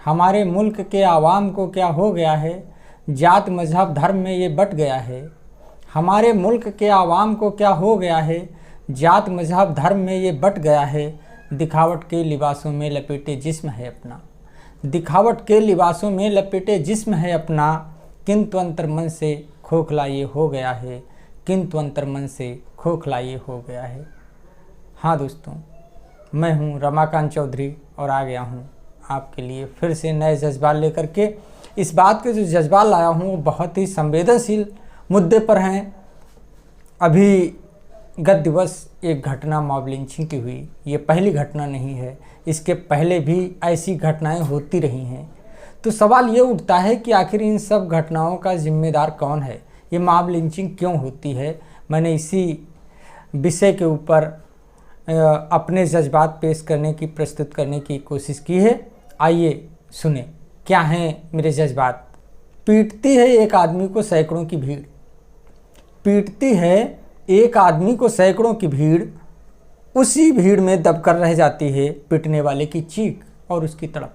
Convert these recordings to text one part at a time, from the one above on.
हमारे मुल्क के आवाम को क्या हो गया है, जात मजहब धर्म में ये बट गया है। हमारे मुल्क के आवाम को क्या हो गया है, जात मजहब धर्म में ये बट गया है। दिखावट के लिबासों में लपेटे जिस्म है अपना, दिखावट के लिबासों में लपेटे जिस्म है अपना, किंतु अंतर मन से खोखला ये हो गया है, किंतु अंतर मन से खोखला ये हो गया है। हाँ दोस्तों, मैं हूँ रमाकांत चौधरी और आ गया हूँ आपके लिए फिर से नए जज्बात लेकर के। इस बात के जो जज्बात लाया हूँ वो बहुत ही संवेदनशील मुद्दे पर हैं। अभी गत दिवस एक घटना मॉब लिंचिंग की हुई, ये पहली घटना नहीं है, इसके पहले भी ऐसी घटनाएं होती रही हैं। तो सवाल ये उठता है कि आखिर इन सब घटनाओं का जिम्मेदार कौन है, ये मॉब लिंचिंग क्यों होती है। मैंने इसी विषय के ऊपर अपने जज्बात पेश करने की, प्रस्तुत करने की कोशिश की है। आइए सुने क्या हैं मेरे जज्बात। पीटती है एक आदमी को सैकड़ों की भीड़, पीटती है एक आदमी को सैकड़ों की भीड़, उसी भीड़ में दबकर रह जाती है पीटने वाले की चीख और उसकी तड़प।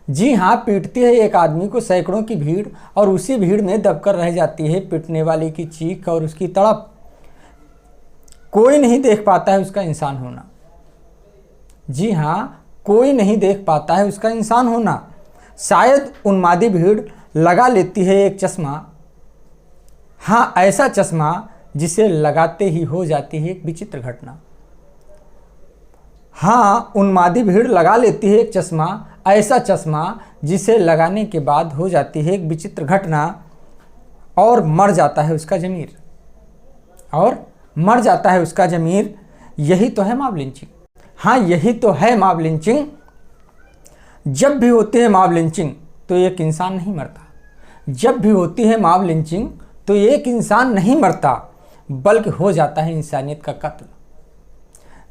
जी हाँ, पीटती है एक आदमी को सैकड़ों की भीड़ और उसी भीड़ में दबकर रह जाती है पीटने वाले की चीख और उसकी तड़प। कोई नहीं देख पाता है उसका इंसान होना। जी हाँ, कोई नहीं देख पाता है उसका इंसान होना। शायद उन्मादी भीड़ लगा लेती है एक चश्मा, हाँ ऐसा चश्मा जिसे लगाते ही हो जाती है एक विचित्र घटना। हाँ, उन्मादी भीड़ लगा लेती है एक चश्मा, ऐसा चश्मा जिसे लगाने के बाद हो जाती है एक विचित्र घटना और मर जाता है उसका ज़मीर, और मर जाता है उसका ज़मीर। यही तो है मॉब लिंचिंग। हाँ, यही तो है मॉब लिंचिंग। जब भी होती है मॉब लिंचिंग तो एक इंसान नहीं मरता, जब भी होती है मॉब लिंचिंग तो एक इंसान नहीं मरता बल्कि हो जाता है इंसानियत का कत्ल।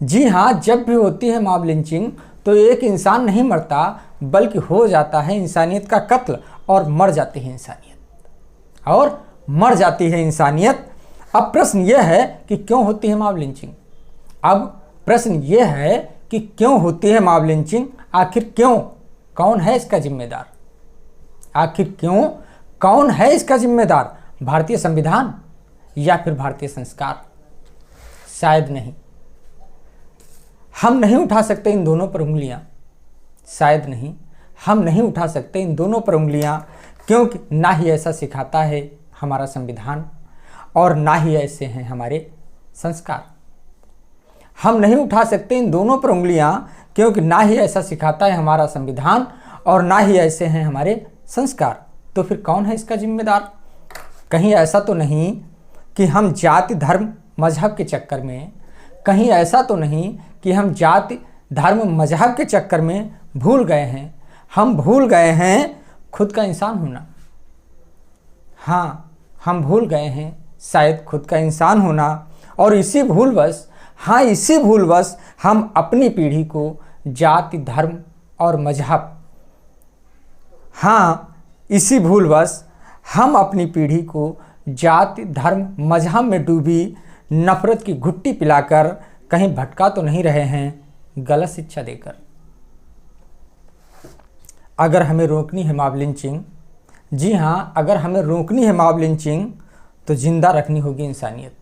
जी हाँ, जब भी होती है मॉब लिंचिंग तो एक इंसान नहीं मरता बल्कि हो जाता है इंसानियत का कत्ल और मर जाती है इंसानियत, और मर जाती है इंसानियत। अब प्रश्न यह है कि क्यों होती है मॉब लिंचिंग। अब प्रश्न यह है कि क्यों होती है मॉब लिंचिंग, आखिर क्यों, कौन है इसका जिम्मेदार, आखिर क्यों, कौन है इसका जिम्मेदार। भारतीय संविधान या फिर भारतीय संस्कार? शायद नहीं। हम नहीं उठा सकते इन दोनों पर उंगलियां, शायद नहीं, हम नहीं उठा सकते इन दोनों पर उंगलियां, क्योंकि ना ही ऐसा सिखाता है हमारा संविधान और ना ही ऐसे हैं हमारे संस्कार। हम नहीं उठा सकते इन दोनों पर उंगलियां क्योंकि ना ही ऐसा सिखाता है हमारा संविधान और ना ही ऐसे हैं हमारे संस्कार। तो फिर कौन है इसका जिम्मेदार? कहीं ऐसा तो नहीं कि हम जाति धर्म मजहब के चक्कर में, कहीं ऐसा तो नहीं कि हम जाति धर्म मजहब के चक्कर में भूल गए हैं, हम भूल गए हैं खुद का इंसान होना। हाँ, हम भूल गए हैं शायद खुद का इंसान होना, और इसी भूलवश, हाँ इसी भूलवश हम अपनी पीढ़ी को जाति धर्म और मजहब, हाँ इसी भूलवश हम अपनी पीढ़ी को जाति धर्म मजहब में डूबी नफरत की घुट्टी पिलाकर कहीं भटका तो नहीं रहे हैं गलत शिक्षा देकर। अगर हमें रोकनी है मॉब लिंचिंग, जी हाँ अगर हमें रोकनी है मॉब लिंचिंग तो जिंदा रखनी होगी इंसानियत।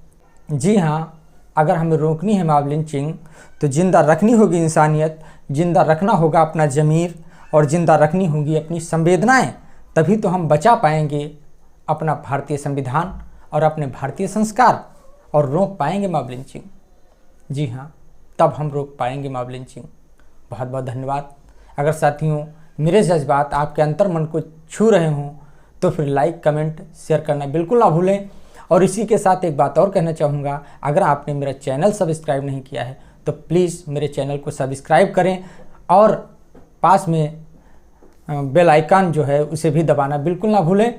जी हाँ, अगर हमें रोकनी है मॉब लिंचिंग तो जिंदा रखनी होगी इंसानियत, जिंदा रखना होगा अपना ज़मीर और जिंदा रखनी होगी अपनी संवेदनाएं। तभी तो हम बचा पाएंगे अपना भारतीय संविधान और अपने भारतीय संस्कार और रोक पाएंगे मॉब लिंचिंग। जी हाँ, तब हम रोक पाएंगे मॉब लिंचिंग। बहुत बहुत धन्यवाद। अगर साथियों मेरे जज्बात आपके अंतर्मन को छू रहे हों तो फिर लाइक कमेंट शेयर करना बिल्कुल ना भूलें। और इसी के साथ एक बात और कहना चाहूँगा, अगर आपने मेरा चैनल सब्सक्राइब नहीं किया है तो प्लीज़ मेरे चैनल को सब्सक्राइब करें और पास में बेल आइकन जो है उसे भी दबाना बिल्कुल ना भूलें।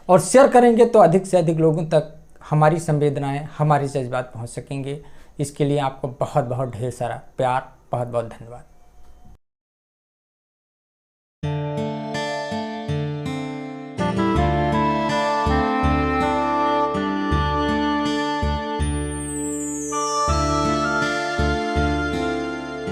और शेयर करेंगे तो अधिक से अधिक लोगों तक हमारी संवेदनाएं, हमारे जज्बात पहुंच सकेंगे। इसके लिए आपको बहुत बहुत ढेर सारा प्यार, बहुत बहुत धन्यवाद।